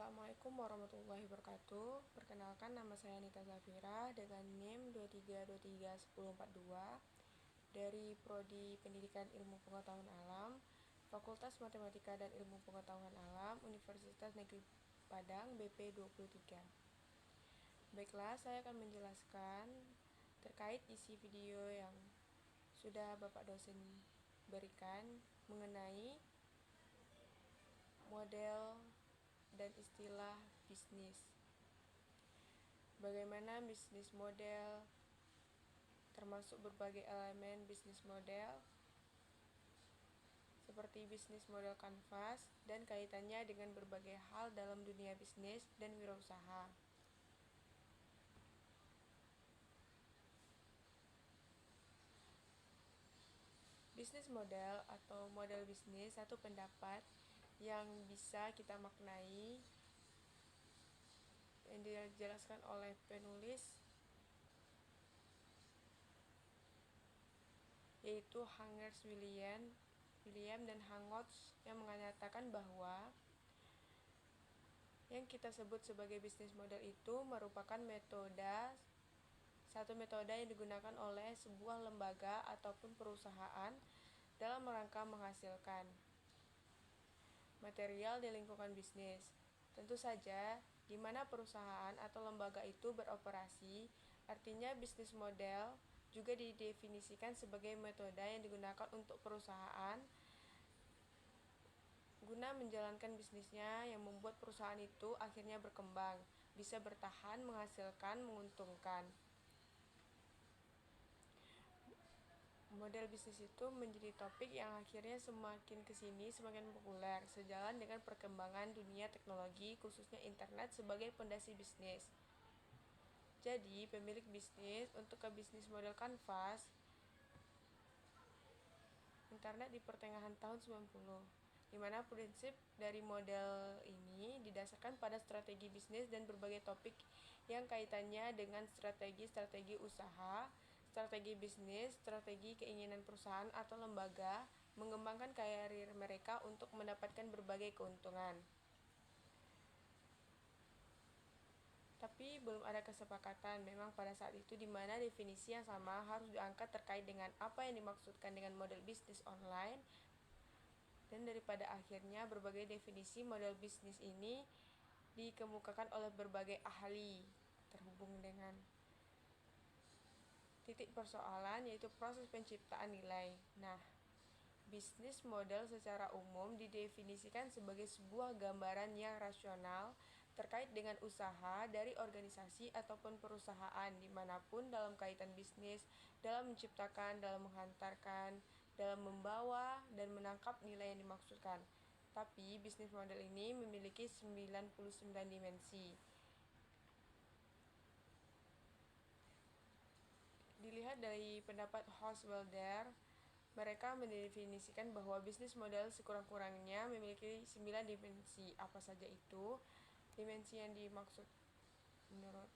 Assalamualaikum warahmatullahi wabarakatuh. Perkenalkan, nama saya Anita Zafira dengan NIM 23231042 dari Prodi Pendidikan Ilmu Pengetahuan Alam, Fakultas Matematika dan Ilmu Pengetahuan Alam, Universitas Negeri Padang, BP 23. Baiklah, saya akan menjelaskan terkait isi video yang sudah Bapak dosen berikan mengenai model dan istilah bisnis. Bagaimana bisnis model, termasuk berbagai elemen bisnis model, seperti bisnis model kanvas dan kaitannya dengan berbagai hal dalam dunia bisnis dan wirausaha. Bisnis model atau model bisnis satu pendapat yang bisa kita maknai yang dijelaskan oleh penulis, yaitu Hangers William dan Hangots, yang mengatakan bahwa yang kita sebut sebagai bisnis model itu merupakan satu metode yang digunakan oleh sebuah lembaga ataupun perusahaan dalam rangka menghasilkan material di lingkungan bisnis. Tentu saja, di mana perusahaan atau lembaga itu beroperasi, artinya bisnis model juga didefinisikan sebagai metode yang digunakan untuk perusahaan guna menjalankan bisnisnya yang membuat perusahaan itu akhirnya berkembang, bisa bertahan, menghasilkan, menguntungkan. Model bisnis itu menjadi topik yang akhirnya semakin kesini semakin populer sejalan dengan perkembangan dunia teknologi, khususnya internet sebagai pondasi bisnis. Jadi, pemilik bisnis untuk ke bisnis model kanvas internet di pertengahan tahun 90, di mana prinsip dari model ini didasarkan pada strategi bisnis dan berbagai topik yang kaitannya dengan strategi usaha, strategi bisnis, strategi keinginan perusahaan atau lembaga mengembangkan karir mereka untuk mendapatkan berbagai keuntungan. Tapi belum ada kesepakatan memang pada saat itu di mana definisi yang sama harus diangkat terkait dengan apa yang dimaksudkan dengan model bisnis online, dan daripada akhirnya berbagai definisi model bisnis ini dikemukakan oleh berbagai ahli terhubung dengan titik persoalan, yaitu proses penciptaan nilai. Nah, bisnis model secara umum didefinisikan sebagai sebuah gambaran yang rasional terkait dengan usaha dari organisasi ataupun perusahaan dimanapun dalam kaitan bisnis, dalam menciptakan, dalam menghantarkan, dalam membawa dan menangkap nilai yang dimaksudkan. Tapi bisnis model ini memiliki 99 dimensi. Dilihat dari pendapat Hochschild, mereka mendefinisikan bahwa bisnis model sekurang-kurangnya memiliki 9 dimensi. Apa saja itu? Dimensi yang dimaksud menurut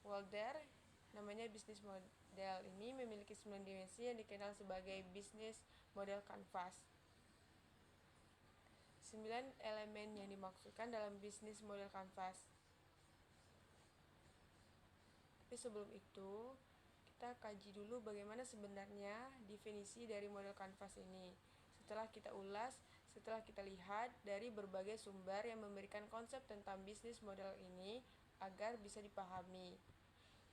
Wilder, namanya bisnis model ini memiliki 9 dimensi yang dikenal sebagai bisnis model kanvas. 9 elemen yang dimaksudkan dalam bisnis model kanvas. Tapi sebelum itu, kita kaji dulu bagaimana sebenarnya definisi dari model kanvas ini. Setelah kita ulas, setelah kita lihat dari berbagai sumber yang memberikan konsep tentang bisnis model ini agar bisa dipahami.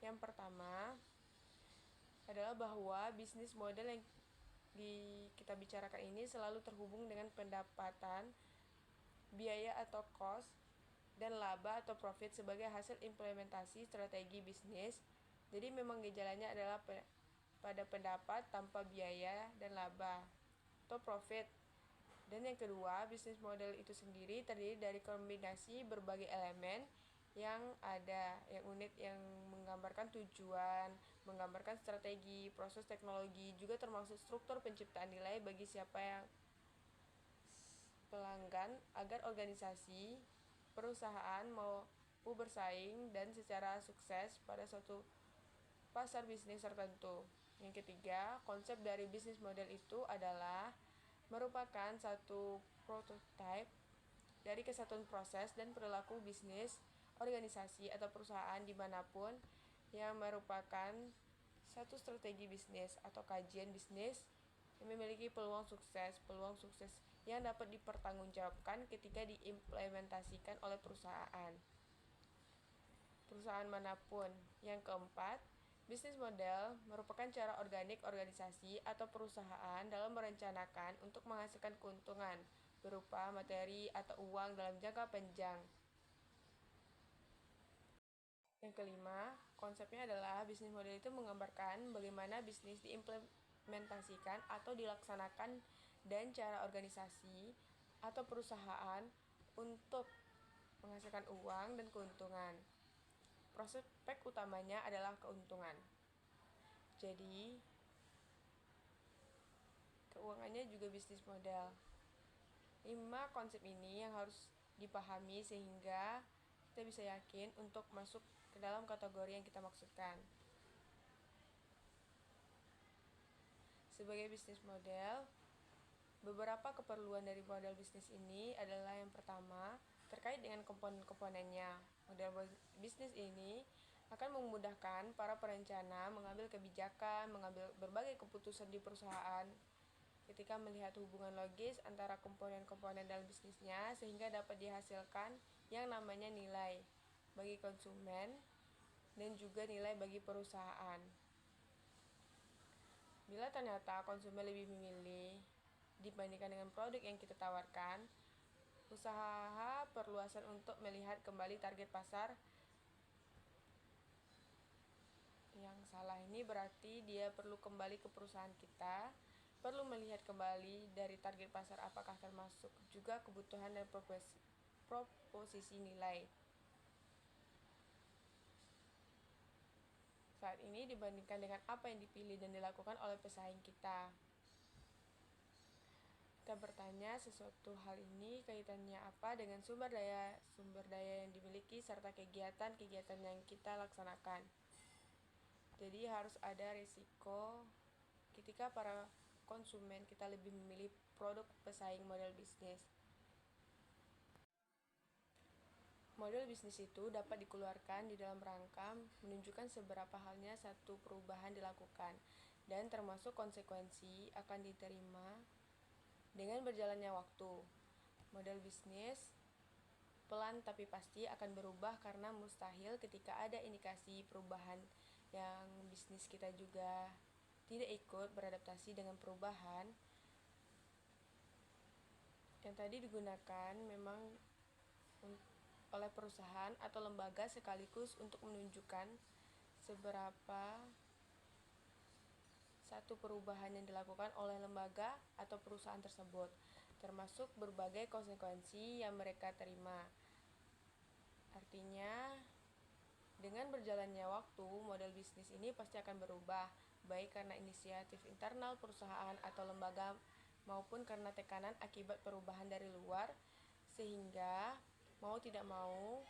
Yang pertama adalah bahwa bisnis model yang kita bicarakan ini selalu terhubung dengan pendapatan, biaya atau cost, dan laba atau profit sebagai hasil implementasi strategi bisnis. Jadi memang gejalanya adalah pada pendapat tanpa biaya dan laba atau profit. Dan yang kedua, bisnis model itu sendiri terdiri dari kombinasi berbagai elemen yang ada, yang unik, yang menggambarkan tujuan, menggambarkan strategi, proses teknologi, juga termasuk struktur penciptaan nilai bagi siapa yang pelanggan agar organisasi, perusahaan mampu bersaing dan secara sukses pada suatu pasar bisnis tertentu. Yang ketiga, konsep dari bisnis model itu adalah merupakan satu prototipe dari kesatuan proses dan perilaku bisnis, organisasi, atau perusahaan dimanapun yang merupakan satu strategi bisnis atau kajian bisnis yang memiliki peluang sukses yang dapat dipertanggungjawabkan ketika diimplementasikan oleh perusahaan manapun. Yang keempat, bisnis model merupakan cara organik organisasi atau perusahaan dalam merencanakan untuk menghasilkan keuntungan berupa materi atau uang dalam jangka panjang. Yang kelima, konsepnya adalah bisnis model itu menggambarkan bagaimana bisnis diimplementasikan atau dilaksanakan dan cara organisasi atau perusahaan untuk menghasilkan uang dan keuntungan. Prospek utamanya adalah keuntungan. Jadi, keuangannya juga bisnis model. 5 konsep ini yang harus dipahami sehingga kita bisa yakin untuk masuk ke dalam kategori yang kita maksudkan. Sebagai bisnis model, beberapa keperluan dari model bisnis ini adalah yang pertama, terkait dengan komponen-komponennya. Model bisnis ini akan memudahkan para perencana mengambil kebijakan, mengambil berbagai keputusan di perusahaan ketika melihat hubungan logis antara komponen-komponen dalam bisnisnya sehingga dapat dihasilkan yang namanya nilai bagi konsumen dan juga nilai bagi perusahaan. Bila ternyata konsumen lebih memilih dibandingkan dengan produk yang kita tawarkan, usaha perluasan untuk melihat kembali target pasar. Yang salah ini berarti dia perlu kembali ke perusahaan kita, perlu melihat kembali dari target pasar apakah termasuk juga kebutuhan dan proposisi nilai. Saat ini dibandingkan dengan apa yang dipilih dan dilakukan oleh pesaing kita. Kita bertanya sesuatu hal ini kaitannya apa dengan sumber daya yang dimiliki serta kegiatan-kegiatan yang kita laksanakan. Jadi harus ada risiko ketika para konsumen kita lebih memilih produk pesaing model bisnis. Model bisnis itu dapat dikeluarkan di dalam rangka menunjukkan seberapa halnya satu perubahan dilakukan dan termasuk konsekuensi akan diterima dengan berjalannya waktu. Model bisnis pelan tapi pasti akan berubah karena mustahil ketika ada indikasi perubahan yang bisnis kita juga tidak ikut beradaptasi dengan perubahan yang tadi digunakan memang oleh perusahaan atau lembaga sekaligus untuk menunjukkan seberapa satu perubahan yang dilakukan oleh lembaga atau perusahaan tersebut, termasuk berbagai konsekuensi yang mereka terima. Artinya, dengan berjalannya waktu, model bisnis ini pasti akan berubah, baik karena inisiatif internal perusahaan atau lembaga maupun karena tekanan akibat perubahan dari luar, sehingga mau tidak mau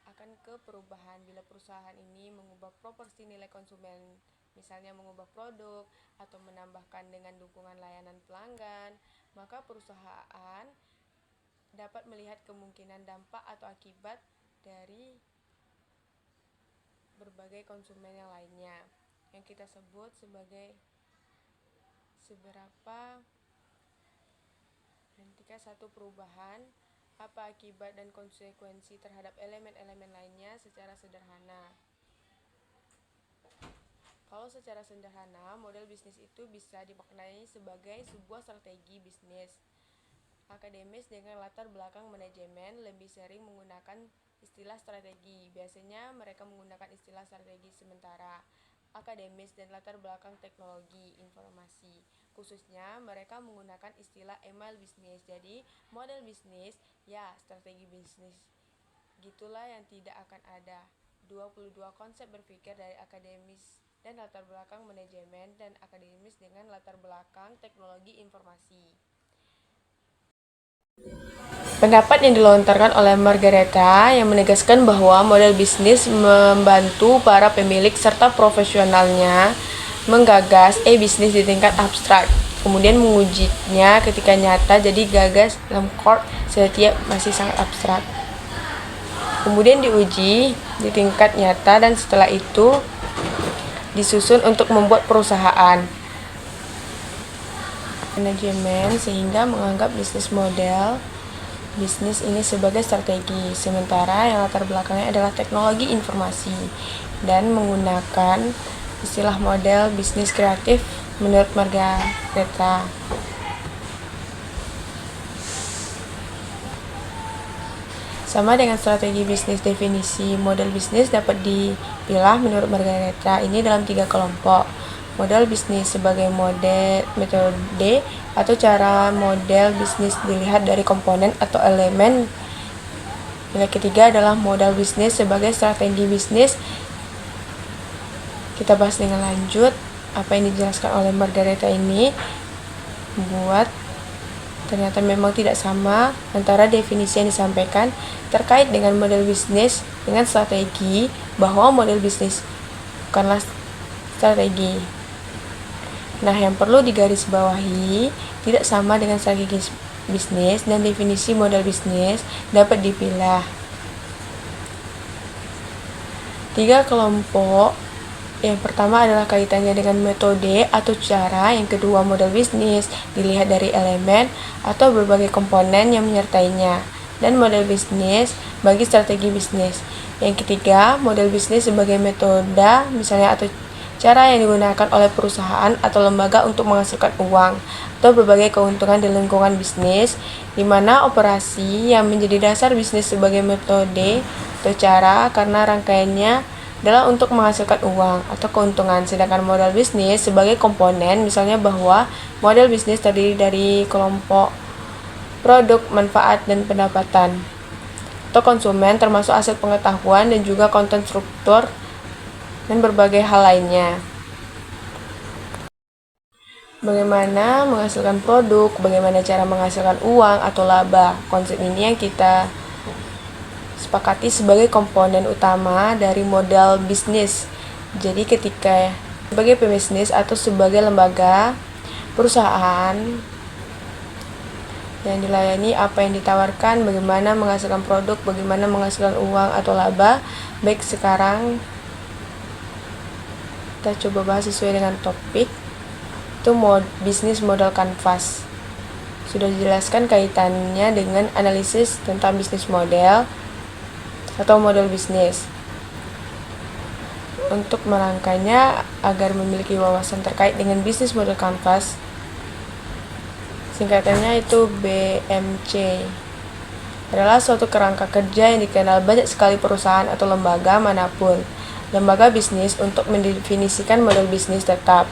akan ke perubahan bila perusahaan ini mengubah proporsi nilai konsumen, misalnya mengubah produk atau menambahkan dengan dukungan layanan pelanggan, maka perusahaan dapat melihat kemungkinan dampak atau akibat dari berbagai konsumen yang lainnya yang kita sebut sebagai seberapa ketika satu perubahan apa akibat dan konsekuensi terhadap elemen-elemen lainnya secara sederhana. Kalau secara sederhana, model bisnis itu bisa dimaknai sebagai sebuah strategi bisnis. Akademis dengan latar belakang manajemen lebih sering menggunakan istilah strategi. Biasanya mereka menggunakan istilah strategi sementara. Akademis dan latar belakang teknologi informasi. Khususnya mereka menggunakan istilah email bisnis. Jadi, model bisnis, ya strategi bisnis. Gitulah yang tidak akan ada. 22 konsep berpikir dari akademis dan latar belakang manajemen dan akademis dengan latar belakang teknologi informasi. Pendapat yang dilontarkan oleh Margareta yang menegaskan bahwa model bisnis membantu para pemilik serta profesionalnya menggagas bisnis di tingkat abstrak. kemudian mengujinya ketika nyata jadi gagas dalam chord setiap masih sangat abstrak. Kemudian diuji di tingkat nyata dan setelah itu disusun untuk membuat perusahaan manajemen sehingga menganggap bisnis model bisnis ini sebagai strategi, sementara yang latar belakangnya adalah teknologi informasi dan menggunakan istilah model bisnis kreatif menurut Margaretha. Sama dengan strategi bisnis, definisi model bisnis dapat dipilah menurut Margaretha ini dalam 3 kelompok. Model bisnis sebagai metode atau cara model bisnis dilihat dari komponen atau elemen. Nilai ketiga adalah model bisnis sebagai strategi bisnis. Kita bahas dengan lanjut apa yang dijelaskan oleh Margaretha ini membuat ternyata memang tidak sama antara definisi yang disampaikan terkait dengan model bisnis dengan strategi, bahwa model bisnis bukanlah strategi. Nah, yang perlu digarisbawahi, tidak sama dengan strategi bisnis dan definisi model bisnis dapat dipilah. 3 kelompok. Yang pertama adalah kaitannya dengan metode atau cara, yang kedua model bisnis dilihat dari elemen atau berbagai komponen yang menyertainya, dan model bisnis bagi strategi bisnis. Yang ketiga, model bisnis sebagai metode misalnya atau cara yang digunakan oleh perusahaan atau lembaga untuk menghasilkan uang atau berbagai keuntungan di lingkungan bisnis, di mana operasi yang menjadi dasar bisnis sebagai metode atau cara karena rangkaiannya adalah untuk menghasilkan uang atau keuntungan, sedangkan modal bisnis sebagai komponen, misalnya bahwa model bisnis terdiri dari kelompok produk, manfaat, dan pendapatan atau konsumen, termasuk aset pengetahuan dan juga konten struktur dan berbagai hal lainnya. Bagaimana menghasilkan produk, bagaimana cara menghasilkan uang atau laba. Konsep ini yang kita sepakati sebagai komponen utama dari modal bisnis. Jadi ketika sebagai pebisnis atau sebagai lembaga perusahaan yang dilayani, apa yang ditawarkan, bagaimana menghasilkan produk, bagaimana menghasilkan uang atau laba. Baik, sekarang kita coba bahas sesuai dengan topik, itu bisnis model kanvas. Sudah dijelaskan kaitannya dengan analisis tentang bisnis model atau model bisnis. Untuk merangkainya agar memiliki wawasan terkait dengan bisnis model kanvas, singkatannya itu BMC, adalah suatu kerangka kerja yang dikenal banyak sekali perusahaan atau lembaga manapun. Lembaga bisnis untuk mendefinisikan model bisnis tetap.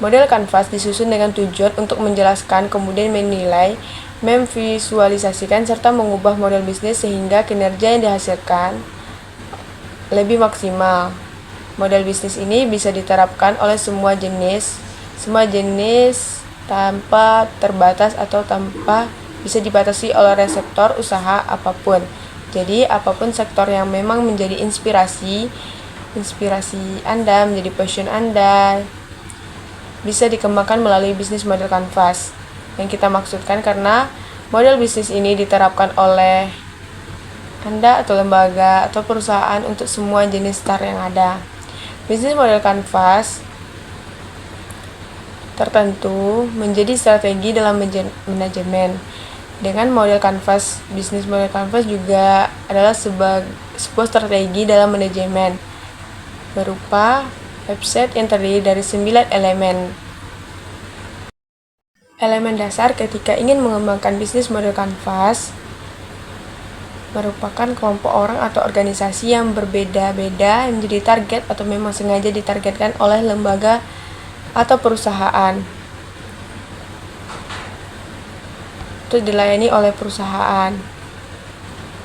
Model kanvas disusun dengan tujuan untuk menjelaskan, kemudian menilai, memvisualisasikan, serta mengubah model bisnis sehingga kinerja yang dihasilkan lebih maksimal. Model bisnis ini bisa diterapkan oleh semua jenis tanpa terbatas atau tanpa bisa dibatasi oleh sektor usaha apapun. Jadi apapun sektor yang memang menjadi inspirasi Anda, menjadi passion Anda, bisa dikembangkan melalui bisnis model kanvas yang kita maksudkan, karena model bisnis ini diterapkan oleh Anda atau lembaga atau perusahaan untuk semua jenis STAR yang ada. Bisnis model kanvas tertentu menjadi strategi dalam manajemen. Dengan model kanvas, bisnis model kanvas juga adalah sebuah strategi dalam manajemen berupa website yang terdiri dari 9 elemen. Elemen dasar ketika ingin mengembangkan bisnis model kanvas merupakan kelompok orang atau organisasi yang berbeda-beda yang menjadi target atau memang sengaja ditargetkan oleh lembaga atau perusahaan untuk dilayani oleh perusahaan.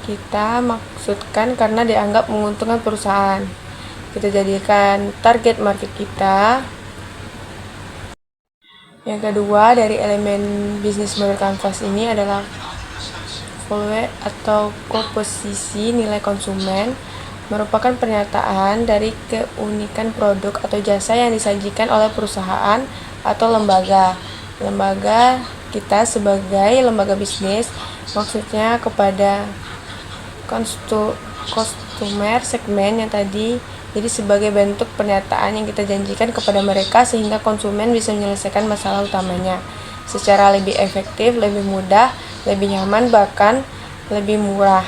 Kita maksudkan karena dianggap menguntungkan perusahaan. Kita jadikan target market kita. Yang kedua dari elemen bisnis model kanvas ini adalah value atau komposisi nilai konsumen merupakan pernyataan dari keunikan produk atau jasa yang disajikan oleh perusahaan atau lembaga. Lembaga kita sebagai lembaga bisnis maksudnya kepada customer segmen yang tadi, jadi sebagai bentuk pernyataan yang kita janjikan kepada mereka sehingga konsumen bisa menyelesaikan masalah utamanya secara lebih efektif, lebih mudah, lebih nyaman, bahkan lebih murah.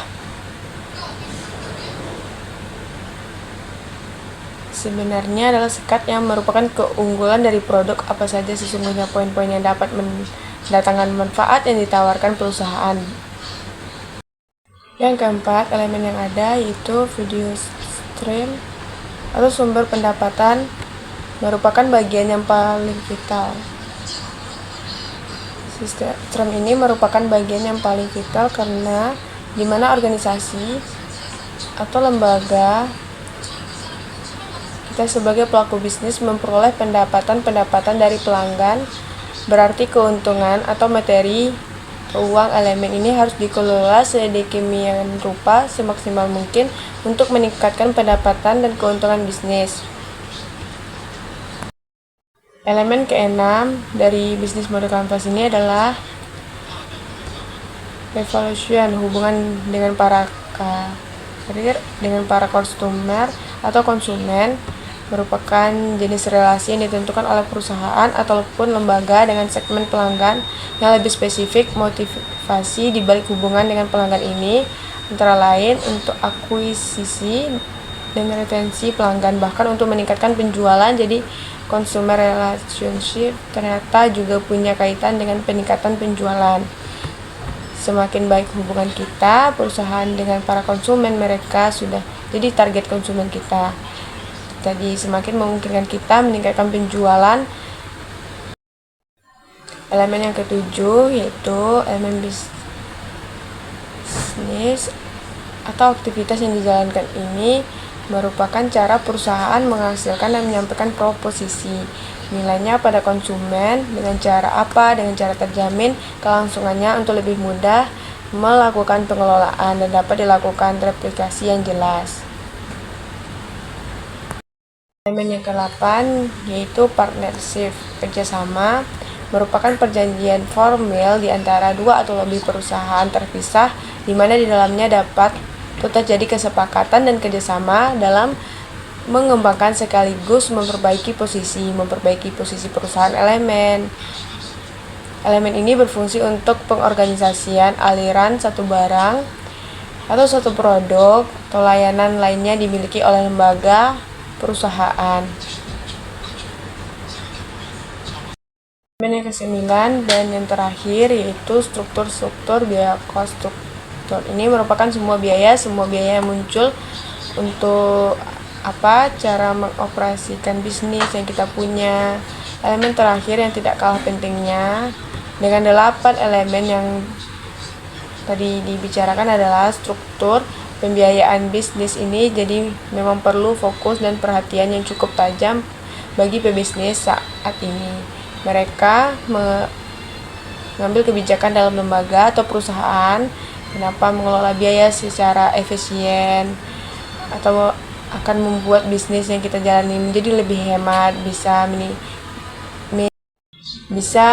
Sebenarnya adalah sekat yang merupakan keunggulan dari produk apa saja sesungguhnya poin-poin yang dapat mendatangkan manfaat yang ditawarkan perusahaan. Yang keempat, elemen yang ada yaitu video stream atau sumber pendapatan merupakan bagian yang paling vital. Sistem ini merupakan bagian yang paling vital karena di mana organisasi atau lembaga kita sebagai pelaku bisnis memperoleh pendapatan dari pelanggan, berarti keuntungan atau materi uang elemen ini harus dikelola sedemikian rupa semaksimal mungkin untuk meningkatkan pendapatan dan keuntungan bisnis. Elemen keenam dari bisnis model kanvas ini adalah evaluation, hubungan dengan para customer atau konsumen merupakan jenis relasi yang ditentukan oleh perusahaan ataupun lembaga dengan segmen pelanggan yang lebih spesifik. Motivasi di balik hubungan dengan pelanggan ini antara lain untuk akuisisi dan retensi pelanggan, bahkan untuk meningkatkan penjualan. Jadi consumer relationship ternyata juga punya kaitan dengan peningkatan penjualan. Semakin baik hubungan kita, perusahaan dengan para konsumen, mereka sudah jadi target konsumen kita. Jadi semakin memungkinkan kita meningkatkan penjualan. Elemen yang ketujuh yaitu elemen bisnis atau aktivitas yang dijalankan ini merupakan cara perusahaan menghasilkan dan menyampaikan proposisi nilainya pada konsumen dengan cara apa, dengan cara terjamin kelangsungannya untuk lebih mudah melakukan pengelolaan dan dapat dilakukan replikasi yang jelas. Elemen yang ke-8 yaitu partnership, kerjasama merupakan perjanjian formal di antara dua atau lebih perusahaan terpisah di mana di dalamnya dapat terjadi kesepakatan dan kerjasama dalam mengembangkan sekaligus memperbaiki posisi perusahaan. Elemen ini berfungsi untuk pengorganisasian aliran satu barang atau satu produk atau layanan lainnya dimiliki oleh lembaga perusahaan. Elemen yang ke-9 dan yang terakhir yaitu struktur biaya cost struktur. Ini merupakan semua biaya yang muncul untuk cara mengoperasikan bisnis yang kita punya. Elemen terakhir yang tidak kalah pentingnya dengan 8 elemen yang tadi dibicarakan adalah struktur pembiayaan bisnis ini, jadi memang perlu fokus dan perhatian yang cukup tajam bagi pebisnis saat ini. Mereka mengambil kebijakan dalam lembaga atau perusahaan, kenapa mengelola biaya secara efisien atau akan membuat bisnis yang kita jalani menjadi lebih hemat, bisa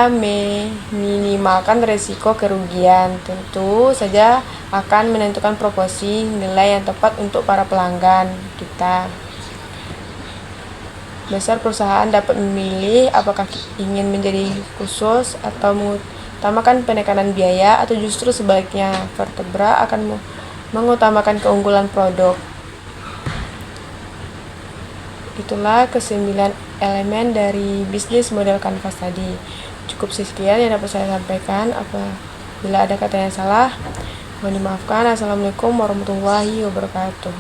meminimalkan resiko kerugian. Tentu saja akan menentukan proporsi nilai yang tepat untuk para pelanggan kita. Besar perusahaan dapat memilih apakah ingin menjadi khusus atau mengutamakan penekanan biaya atau justru sebaliknya, vertebra akan mengutamakan keunggulan produk. Itulah ke-9 elemen dari bisnis model kanvas tadi. Cukup sekian yang dapat saya sampaikan. Apabila ada kata yang salah, mohon dimaafkan. Assalamualaikum warahmatullahi wabarakatuh.